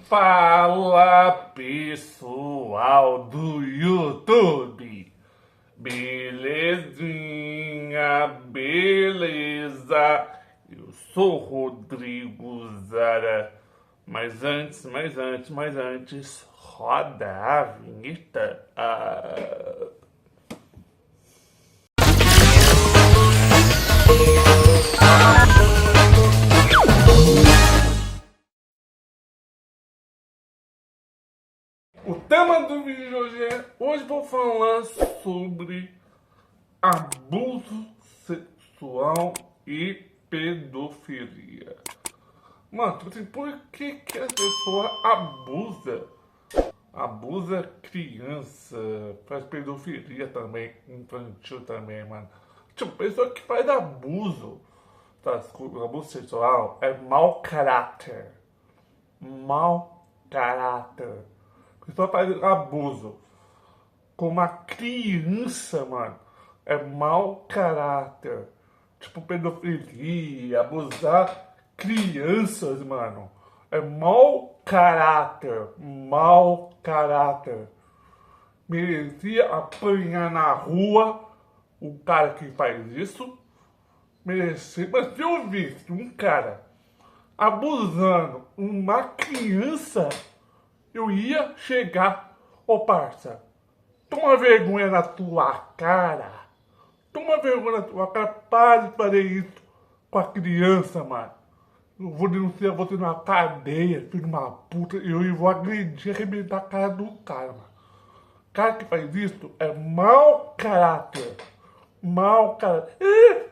Fala pessoal do YouTube, belezinha, beleza? Eu sou Rodrigo Zara, mas antes, roda a vinheta. O tema do vídeo de hoje vou falar sobre abuso sexual e pedofilia. Mano, tipo assim, por que a pessoa abusa criança, faz pedofilia também, infantil também, mano. Tipo, pessoa que faz abuso, tá? Abuso sexual é mau caráter. Mau caráter. Pessoa faz abuso com uma criança, mano, é mau caráter. Tipo, pedofilia, abusar crianças, mano, é mau caráter. Mau caráter. Merecia apanhar na rua o cara que faz isso. Merecia. Mas se eu visse um cara abusando uma criança, eu ia chegar, ô parça, toma vergonha na tua cara. Toma vergonha na tua cara, para de fazer isso com a criança, mano. Eu vou denunciar você na cadeia, filho de uma puta, e eu vou agredir, arrebentar a cara do cara, mano. O cara que faz isso é mau caráter. Mau caráter.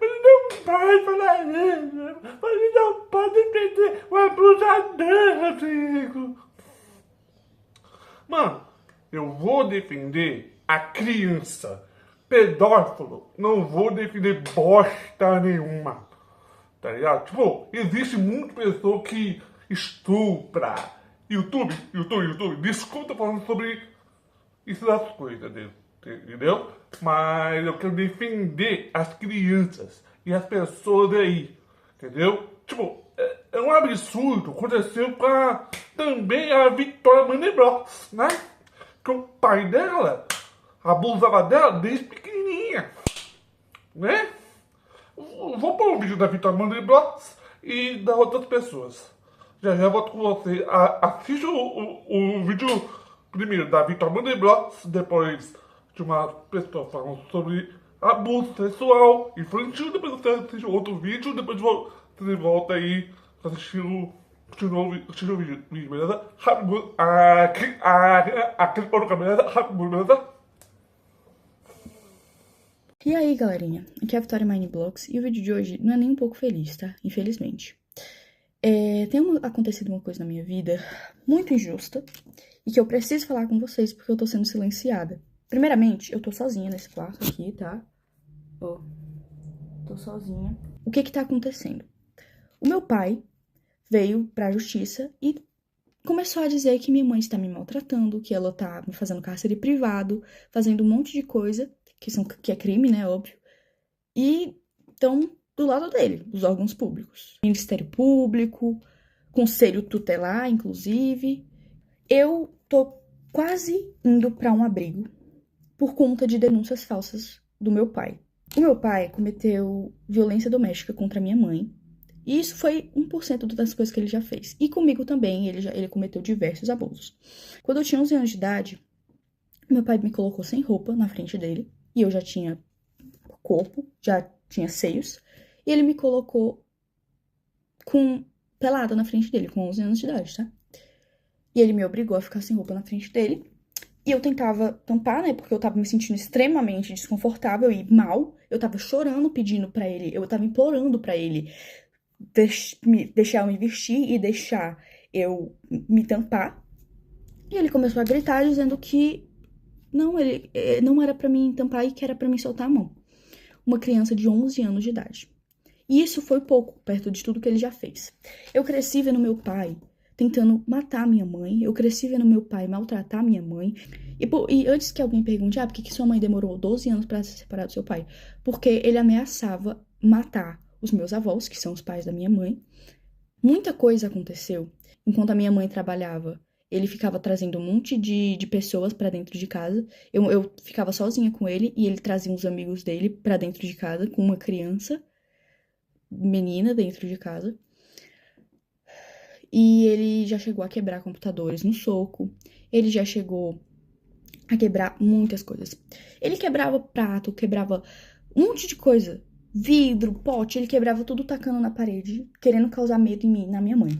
Mas não pode falar isso. Mas não pode entender o abusador, Rodrigo. Mano, eu vou defender a criança. Pedófilo, não vou defender bosta nenhuma. Tá ligado? Tipo, existe muita pessoa que estupra. YouTube. Desculpa, tô falando sobre isso das coisas, entendeu? Mas eu quero defender as crianças e as pessoas aí, entendeu? Tipo, é um absurdo. Aconteceu com também a Victoria Menebrox, né? Que o pai dela abusava dela desde pequenininha, né? Vou pôr um vídeo da Victoria Menebrox e das outras pessoas. Já volto com você. Assiste o vídeo primeiro da Victoria Menebrox, depois de uma pessoa falando sobre abuso sexual infantil, depois você assiste outro vídeo, depois você volta aí pra assistir o vídeo, beleza? Rápido, aquele pau no cabelo, beleza? Rápido, beleza? E aí, galerinha, aqui é a Vitória Mineblocks e o vídeo de hoje não é nem um pouco feliz, tá? Infelizmente. Tem acontecido uma coisa na minha vida muito injusta e que eu preciso falar com vocês porque eu tô sendo silenciada. Primeiramente, eu tô sozinha nesse quarto aqui, tá? Tô sozinha. O que tá acontecendo? O meu pai veio pra justiça e começou a dizer que minha mãe está me maltratando, que ela tá me fazendo cárcere privado, fazendo um monte de coisa, que é crime, né, óbvio. E estão do lado dele, dos órgãos públicos. Ministério Público, Conselho Tutelar, inclusive. Eu tô quase indo pra um abrigo por conta de denúncias falsas do meu pai. O meu pai cometeu violência doméstica contra minha mãe. E isso foi 1% das coisas que ele já fez. E comigo também, ele cometeu diversos abusos. Quando eu tinha 11 anos de idade, meu pai me colocou sem roupa na frente dele. E eu já tinha corpo, já tinha seios. E ele me colocou pelada na frente dele, com 11 anos de idade, tá? E ele me obrigou a ficar sem roupa na frente dele. E eu tentava tampar, né? Porque eu tava me sentindo extremamente desconfortável e mal. Eu tava chorando, pedindo pra ele. Eu tava implorando pra ele deixar eu me vestir e deixar eu me tampar. E ele começou a gritar, dizendo que não era pra mim tampar e que era pra mim soltar a mão. Uma criança de 11 anos de idade. E isso foi pouco, perto de tudo que ele já fez. Eu cresci vendo meu pai tentando matar minha mãe. Eu cresci vendo meu pai maltratar minha mãe. E antes que alguém pergunte, por que sua mãe demorou 12 anos pra se separar do seu pai? Porque ele ameaçava matar os meus avós, que são os pais da minha mãe. Muita coisa aconteceu enquanto a minha mãe trabalhava, ele ficava trazendo um monte de pessoas pra dentro de casa. Eu ficava sozinha com ele e ele trazia uns amigos dele pra dentro de casa com uma criança, menina dentro de casa. E ele já chegou a quebrar computadores no soco. Ele já chegou a quebrar muitas coisas. Ele quebrava prato, quebrava um monte de coisa. Vidro, pote, ele quebrava tudo tacando na parede, querendo causar medo em mim, na minha mãe.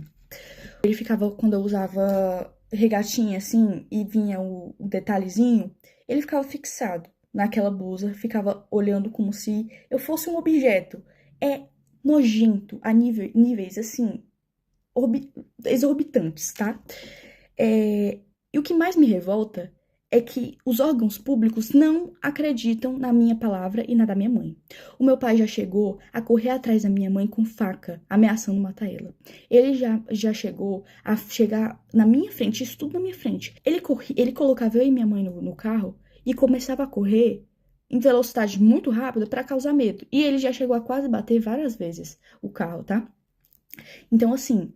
Ele ficava, quando eu usava regatinha assim, e vinha o detalhezinho, ele ficava fixado naquela blusa, ficava olhando como se eu fosse um objeto. É nojento a níveis assim, exorbitantes, tá? E o que mais me revolta é que os órgãos públicos não acreditam na minha palavra e na da minha mãe. O meu pai já chegou a correr atrás da minha mãe com faca, ameaçando matar ela. Ele já chegou a chegar na minha frente, isso tudo na minha frente. Ele colocava eu e minha mãe no carro e começava a correr em velocidade muito rápida para causar medo. E ele já chegou a quase bater várias vezes o carro, tá? Então, assim,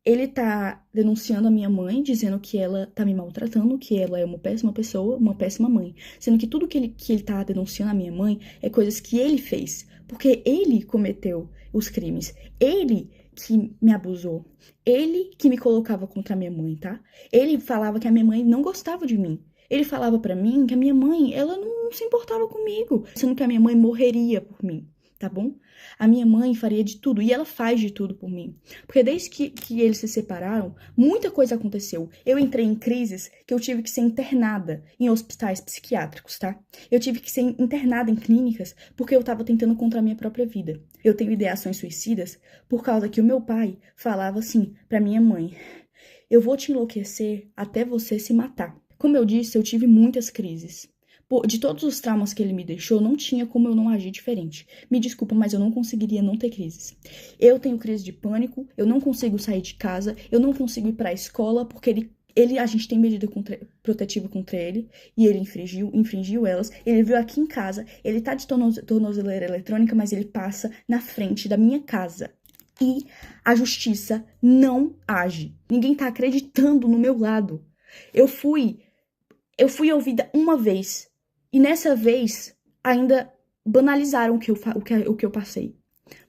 ele tá denunciando a minha mãe, dizendo que ela tá me maltratando, que ela é uma péssima pessoa, uma péssima mãe. Sendo que tudo que ele tá denunciando a minha mãe é coisas que ele fez. Porque ele cometeu os crimes. Ele que me abusou. Ele que me colocava contra a minha mãe, tá? Ele falava que a minha mãe não gostava de mim. Ele falava pra mim que a minha mãe, ela não se importava comigo. Sendo que a minha mãe morreria por mim, tá bom? A minha mãe faria de tudo, e ela faz de tudo por mim. Porque desde que eles se separaram, muita coisa aconteceu. Eu entrei em crises que eu tive que ser internada em hospitais psiquiátricos, tá? Eu tive que ser internada em clínicas porque eu tava tentando contra a minha própria vida. Eu tenho ideações suicidas por causa que o meu pai falava assim pra minha mãe: eu vou te enlouquecer até você se matar. Como eu disse, eu tive muitas crises. De todos os traumas que ele me deixou, não tinha como eu não agir diferente. Me desculpa, mas eu não conseguiria não ter crises. Eu tenho crise de pânico, eu não consigo sair de casa, eu não consigo ir pra escola, porque a gente tem medida protetiva contra ele, e ele infringiu elas. Ele veio aqui em casa, ele tá de tornozeleira eletrônica, mas ele passa na frente da minha casa. E a justiça não age. Ninguém tá acreditando no meu lado. Eu fui ouvida uma vez. E nessa vez, ainda banalizaram o que eu passei.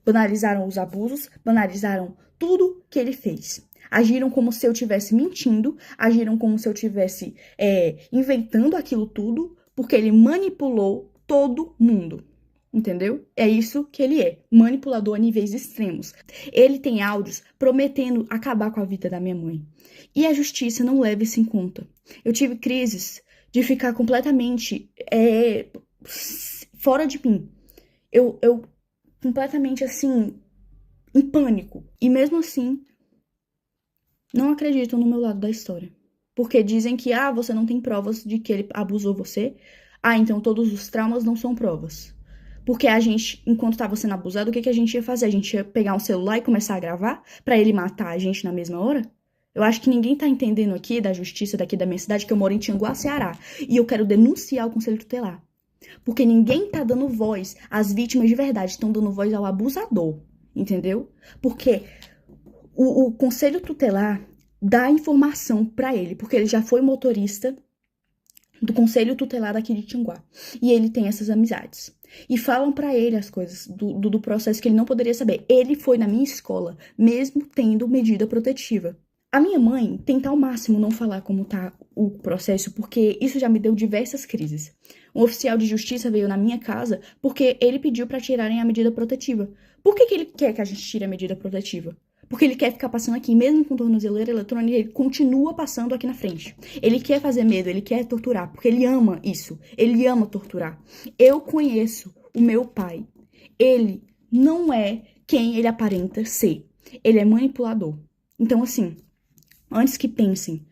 Banalizaram os abusos, banalizaram tudo que ele fez. Agiram como se eu estivesse mentindo, agiram como se eu estivesse inventando aquilo tudo, porque ele manipulou todo mundo. Entendeu? É isso que ele é, manipulador a níveis extremos. Ele tem áudios prometendo acabar com a vida da minha mãe. E a justiça não leva isso em conta. Eu tive crises de ficar completamente fora de mim. Eu completamente assim, em pânico. E mesmo assim, não acreditam no meu lado da história. Porque dizem que, você não tem provas de que ele abusou você. Então todos os traumas não são provas. Porque a gente, enquanto estava sendo abusado, o que a gente ia fazer? A gente ia pegar um celular e começar a gravar pra ele matar a gente na mesma hora? Eu acho que ninguém tá entendendo aqui da justiça daqui da minha cidade, que eu moro em Tianguá, Ceará. E eu quero denunciar o Conselho Tutelar. Porque ninguém tá dando voz às vítimas de verdade, estão dando voz ao abusador. Entendeu? Porque o Conselho Tutelar dá informação pra ele, porque ele já foi motorista do Conselho Tutelar daqui de Tianguá. E ele tem essas amizades. E falam pra ele as coisas do processo que ele não poderia saber. Ele foi na minha escola, mesmo tendo medida protetiva. A minha mãe tenta ao máximo não falar como tá o processo, porque isso já me deu diversas crises. Um oficial de justiça veio na minha casa porque ele pediu pra tirarem a medida protetiva. Por que ele quer que a gente tire a medida protetiva? Porque ele quer ficar passando aqui, mesmo com tornozeleira eletrônica, ele continua passando aqui na frente. Ele quer fazer medo, ele quer torturar, porque ele ama isso. Ele ama torturar. Eu conheço o meu pai. Ele não é quem ele aparenta ser. Ele é manipulador. Então, assim, antes que pensem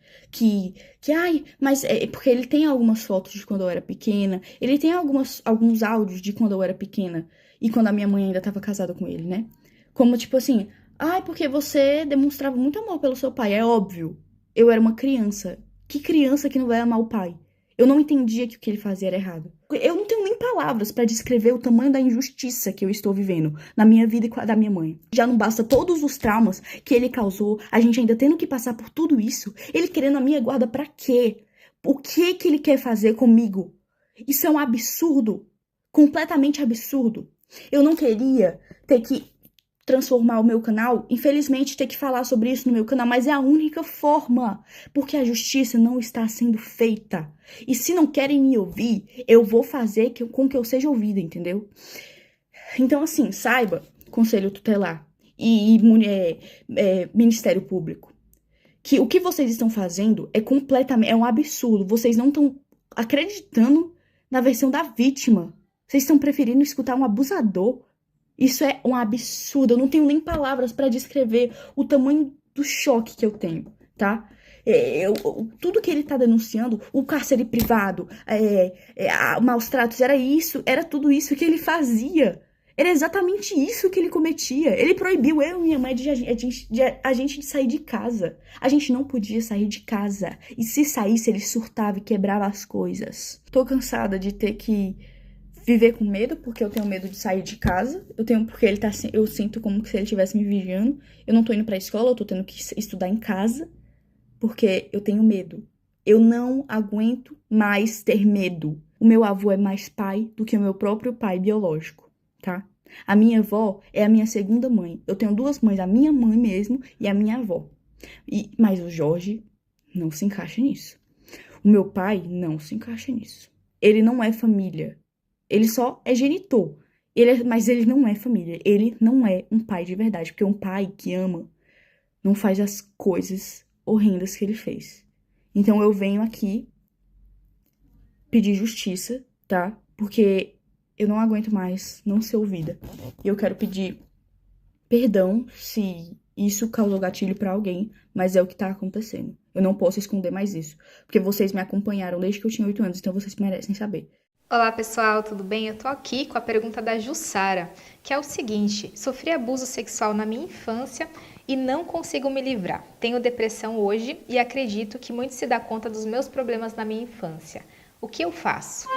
mas é porque ele tem algumas fotos de quando eu era pequena, ele tem alguns áudios de quando eu era pequena e quando a minha mãe ainda estava casada com ele, né? Como, tipo assim, porque você demonstrava muito amor pelo seu pai. É óbvio, eu era uma criança. Que criança que não vai amar o pai? Eu não entendia que o que ele fazia era errado. Eu não tenho nem palavras para descrever o tamanho da injustiça que eu estou vivendo na minha vida e com a da minha mãe. Já não basta todos os traumas que ele causou, a gente ainda tendo que passar por tudo isso, ele querendo a minha guarda pra quê? O que ele quer fazer comigo? Isso é um absurdo, completamente absurdo. Eu não queria ter que transformar o meu canal, infelizmente ter que falar sobre isso no meu canal, mas é a única forma, porque a justiça não está sendo feita. E se não querem me ouvir, eu vou fazer com que eu seja ouvida, entendeu? Então, assim, saiba, Conselho Tutelar e Ministério Público, que o que vocês estão fazendo é um absurdo. Vocês não estão acreditando na versão da vítima. Vocês estão preferindo escutar um abusador. Isso é um absurdo. Eu não tenho nem palavras para descrever o tamanho do choque que eu tenho, tá? Tudo que ele tá denunciando, o cárcere privado, maus tratos, era tudo isso que ele fazia. Era exatamente isso que ele cometia. Ele proibiu eu e minha mãe de a gente de sair de casa. A gente não podia sair de casa. E se saísse, ele surtava e quebrava as coisas. Tô cansada de ter que viver com medo, porque eu tenho medo de sair de casa. Eu sinto como se ele estivesse me vigiando. Eu não tô indo pra escola, eu tô tendo que estudar em casa, porque eu tenho medo. Eu não aguento mais ter medo. O meu avô é mais pai do que o meu próprio pai biológico, tá? A minha avó é a minha segunda mãe. Eu tenho duas mães, a minha mãe mesmo e a minha avó. Mas o Jorge não se encaixa nisso. O meu pai não se encaixa nisso. Ele não é família. Ele só é genitor. Mas ele não é família. Ele não é um pai de verdade. Porque um pai que ama não faz as coisas horrendas que ele fez. Então eu venho aqui pedir justiça, tá? Porque eu não aguento mais não ser ouvida. E eu quero pedir perdão se isso causou gatilho pra alguém, mas é o que tá acontecendo. Eu não posso esconder mais isso. Porque vocês me acompanharam desde que eu tinha 8 anos, então vocês merecem saber. Olá pessoal, tudo bem? Eu tô aqui com a pergunta da Jussara, que é o seguinte: sofri abuso sexual na minha infância e não consigo me livrar. Tenho depressão hoje e acredito que muito se dá conta dos meus problemas na minha infância. O que eu faço?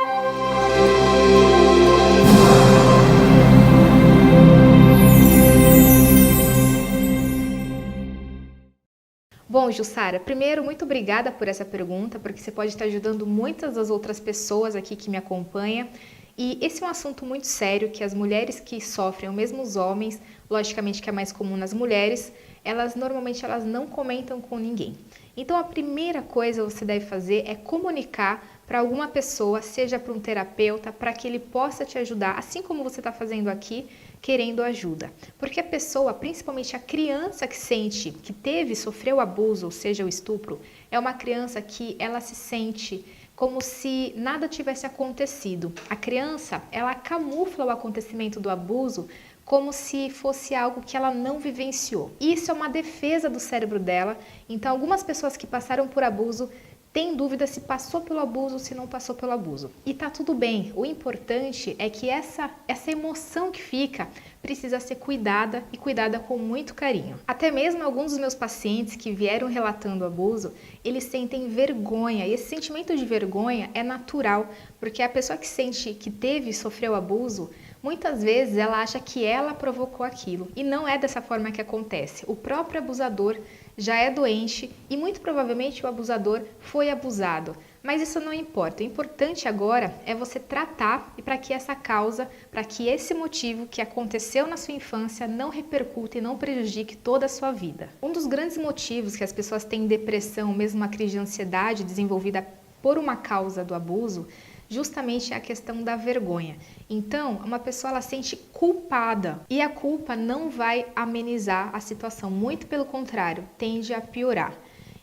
Bom, Jussara, primeiro, muito obrigada por essa pergunta, porque você pode estar ajudando muitas das outras pessoas aqui que me acompanham. E esse é um assunto muito sério, que as mulheres que sofrem, ou mesmo os homens, logicamente que é mais comum nas mulheres, normalmente elas não comentam com ninguém. Então a primeira coisa que você deve fazer é comunicar para alguma pessoa, seja para um terapeuta, para que ele possa te ajudar, assim como você está fazendo aqui, querendo ajuda. Porque a pessoa, principalmente a criança que sente, que sofreu abuso, ou seja, o estupro, é uma criança que ela se sente como se nada tivesse acontecido. A criança, ela camufla o acontecimento do abuso como se fosse algo que ela não vivenciou. Isso é uma defesa do cérebro dela. Então, algumas pessoas que passaram por abuso têm dúvida se passou pelo abuso ou se não passou pelo abuso. E tá tudo bem. O importante é que essa emoção que fica precisa ser cuidada e cuidada com muito carinho. Até mesmo alguns dos meus pacientes que vieram relatando abuso, eles sentem vergonha. E esse sentimento de vergonha é natural, porque a pessoa que sente que sofreu abuso, muitas vezes ela acha que ela provocou aquilo. E não é dessa forma que acontece. O próprio abusador já é doente e muito provavelmente o abusador foi abusado. Mas isso não importa. O importante agora é você tratar e para que essa causa, para que esse motivo que aconteceu na sua infância não repercuta e não prejudique toda a sua vida. Um dos grandes motivos que as pessoas têm depressão, mesmo uma crise de ansiedade desenvolvida por uma causa do abuso, justamente é a questão da vergonha. Então, uma pessoa ela sente culpada e a culpa não vai amenizar a situação, muito pelo contrário, tende a piorar.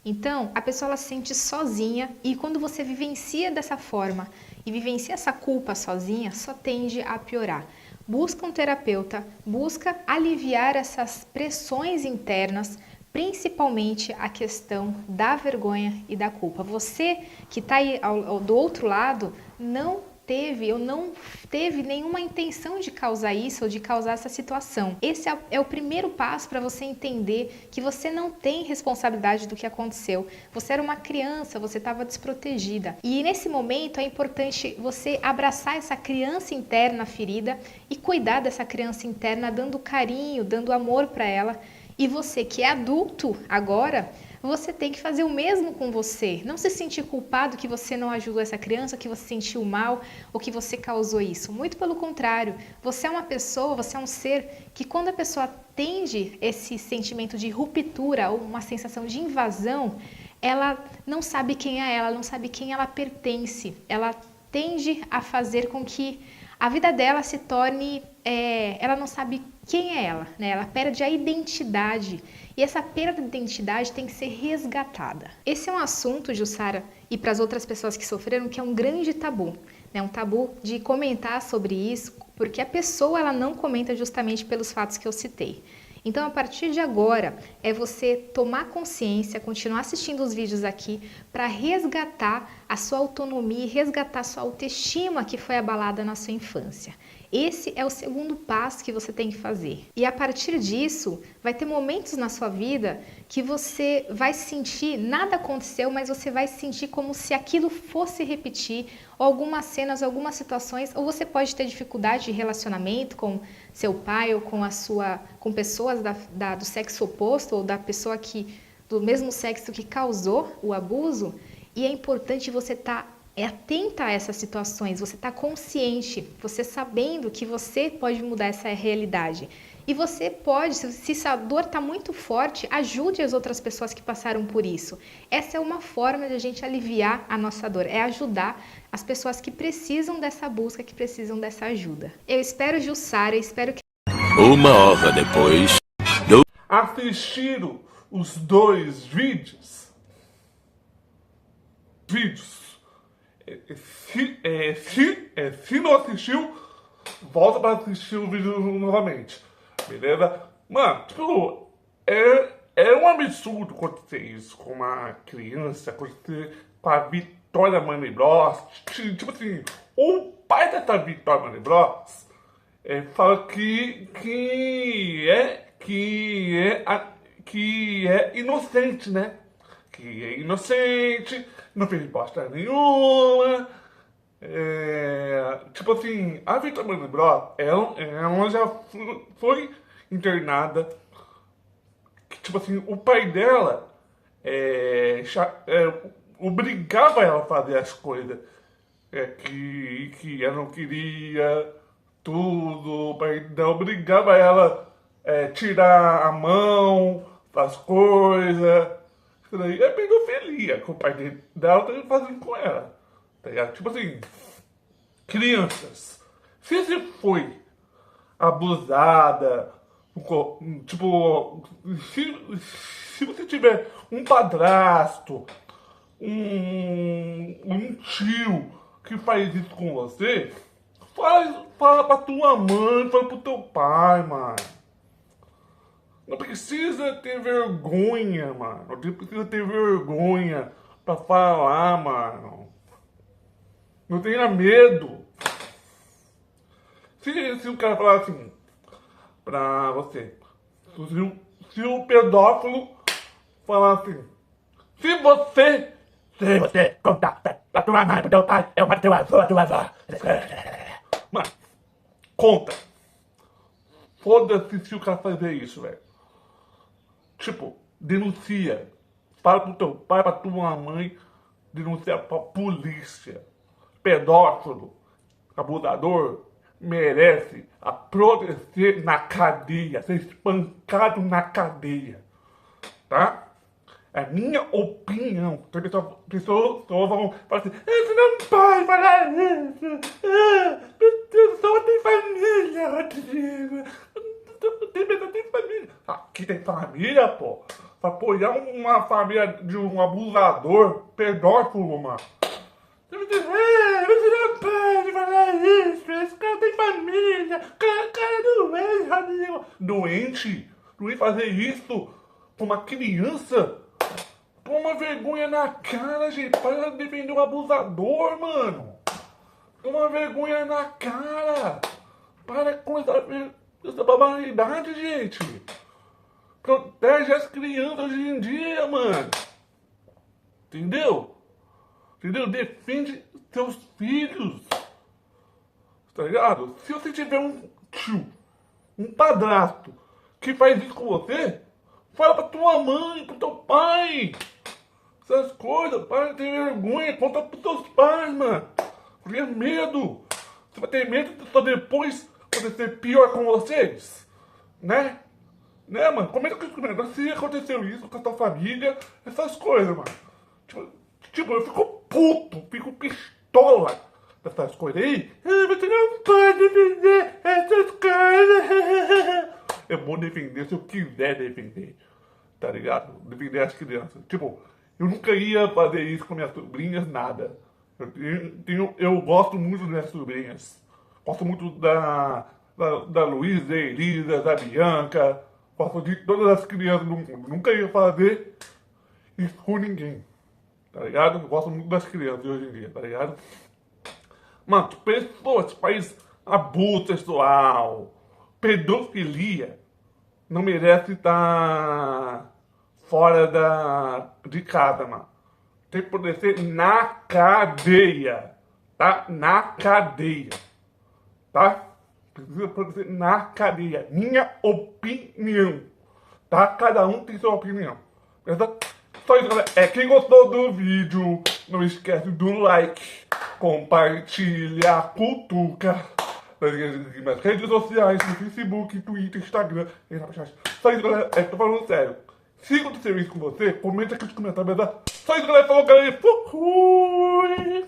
Então, a pessoa ela se sente sozinha e quando você vivencia dessa forma e vivencia essa culpa sozinha, só tende a piorar. Busca um terapeuta, busca aliviar essas pressões internas, principalmente a questão da vergonha e da culpa. Você que está aí do outro lado, não teve ou não teve nenhuma intenção de causar isso ou de causar essa situação. Esse é o primeiro passo para você entender que você não tem responsabilidade do que aconteceu. Você era uma criança, você estava desprotegida. E nesse momento é importante você abraçar essa criança interna ferida e cuidar dessa criança interna, dando carinho, dando amor para ela. E você que é adulto agora, você tem que fazer o mesmo com você. Não se sentir culpado que você não ajudou essa criança, que você sentiu mal ou que você causou isso. Muito pelo contrário, você é uma pessoa, você é um ser que quando a pessoa atende esse sentimento de ruptura ou uma sensação de invasão, ela não sabe quem é ela não sabe quem ela pertence. Ela tende a fazer com que a vida dela se torne, ela não sabe quem é ela, né? Ela perde a identidade e essa perda de identidade tem que ser resgatada. Esse é um assunto, Jussara, e para as outras pessoas que sofreram, que é um grande tabu, né? Um tabu de comentar sobre isso, porque a pessoa ela não comenta justamente pelos fatos que eu citei. Então, a partir de agora, é você tomar consciência, continuar assistindo os vídeos aqui para resgatar a sua autonomia e resgatar a sua autoestima que foi abalada na sua infância. Esse é o segundo passo que você tem que fazer. E a partir disso, vai ter momentos na sua vida que você vai sentir, nada aconteceu, mas você vai sentir como se aquilo fosse repetir, ou algumas cenas, algumas situações, ou você pode ter dificuldade de relacionamento com seu pai ou com pessoas do sexo oposto ou da pessoa do mesmo sexo que causou o abuso, e é importante você estar atenta a essas situações, você está consciente, você sabendo que você pode mudar essa realidade. E você pode, se essa dor está muito forte, ajude as outras pessoas que passaram por isso. Essa é uma forma de a gente aliviar a nossa dor, é ajudar as pessoas que precisam dessa busca, que precisam dessa ajuda. Eu espero, Jussara, espero que... Uma hora depois... Assistiram os dois vídeos? Se não assistiu, volta para assistir o vídeo novamente, beleza? Mano, tipo, é um absurdo acontecer isso com uma criança, acontecer com a Vitória Money-Bros. Tipo assim, o pai dessa Vitória Money-Bros fala que é inocente, né? Que é inocente, não fez bosta nenhuma. Tipo assim, a Vitória Money-Bros, ela já foi internada. Tipo assim, o pai dela obrigava ela a fazer as coisas que ela não queria, tudo. O pai dela obrigava ela a tirar a mão das coisas. Isso daí é pedofilia que o pai dela tá fazendo com ela. Tá ligado? Tipo assim, crianças, se você foi abusada, tipo, se você tiver um padrasto, um tio que faz isso com você, fala pra tua mãe, fala pro teu pai, mano. Não precisa ter vergonha, mano. Não precisa ter vergonha pra falar, mano. Não tenha medo. Se o cara falar assim pra você, se o pedófilo falar assim, se você contar pra tua mãe, pro teu pai, eu mato a tua avó. Mano, conta. Foda-se se o cara fazer isso, velho. Tipo, denuncia. Fala pro teu pai, pra tua mãe, denuncia pra polícia. Pedófilo, abusador, merece apodrecer na cadeia, ser espancado na cadeia, tá? É minha opinião. Pessoas vão falar assim, você não pode falar isso. Pessoa tem família, Rodrigo. Tem família. Aqui tem família, pô. Pra apoiar uma família de um abusador, pedófilo, mano. Você não pode falar isso. Esse cara tem família. Cara doente, Rodrigo. Doente fazer isso pra uma criança. Pô, uma vergonha na cara, gente. Para defender o abusador, mano. Uma vergonha na cara. Para com essa barbaridade, gente. Protege as crianças hoje em dia, mano. Entendeu? Entendeu? Defende seus filhos. Tá ligado? Se você tiver um tio, um padrasto que faz isso com você, fala pra tua mãe, pro teu pai. Essas coisas, para de ter vergonha, conta pros seus pais, mano. Cria medo. Você vai ter medo de só depois acontecer pior com vocês? Né? Né, mano? Comenta com os comentários se aconteceu isso com a tua família, essas coisas, mano. Tipo, eu fico puto, fico pistola dessas coisas aí. Você não pode defender essas coisas. Eu vou defender se eu quiser defender, tá ligado? Defender as crianças. Tipo, eu nunca ia fazer isso com minhas sobrinhas, nada. Eu gosto muito das minhas sobrinhas. Gosto muito da Luísa, da Elisa, da Bianca. Gosto de todas as crianças do mundo. Nunca ia fazer isso com ninguém. Tá ligado? Eu gosto muito das crianças de hoje em dia, tá ligado? Mano, pessoas, esse país, abuso sexual, pedofilia, não merece estar fora de casa, mano. Tem que poder ser na cadeia, tá? Na cadeia, tá? Precisa poder ser na cadeia. Minha opinião, tá? Cada um tem sua opinião, beleza? Só isso, galera. Quem gostou do vídeo, não esquece do like, compartilha, cutuca nas redes sociais, no Facebook, Twitter, Instagram, só isso, galera. Tô falando sério. Se aconteceu isso com você, comenta aqui nos comentários, beleza? Só isso, galera. Falou, galera. Fui!